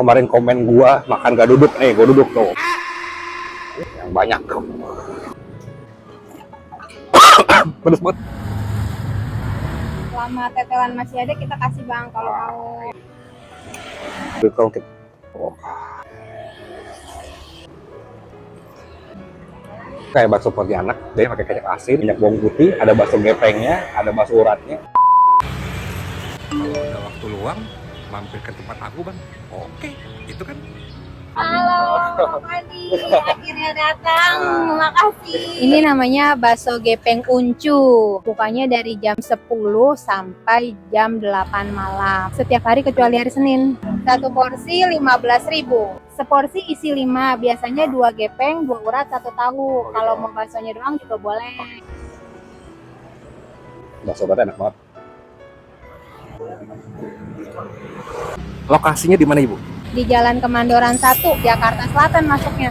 Kemarin komen gua makan gak duduk nih, gua duduk tuh. Yang banyak. Pedes banget. Selama tetelan masih ada kita kasih bang kalau mau. Kalau kita kayak bakso Pontianak, dia pakai kecap asin, minyak bawang putih, ada bakso gepengnya, ada bakso uratnya. Kalau ada waktu luang, mampir ke tempat aku bang. Oke, itu kan. Halo, Adi, akhirnya datang. Makasih. Ini namanya bakso gepeng uncu. Bukanya dari jam 10 sampai jam 8 malam. Setiap hari kecuali hari Senin. Satu porsi 15.000. Seporsi isi 5. Biasanya 2 gepeng, 2 urat, 1 tahu. Kalau mau baksonya doang juga boleh. Bakso uratnya enak banget. Lokasinya di mana ibu? Di Jalan Kemandoran 1, Jakarta Selatan masuknya.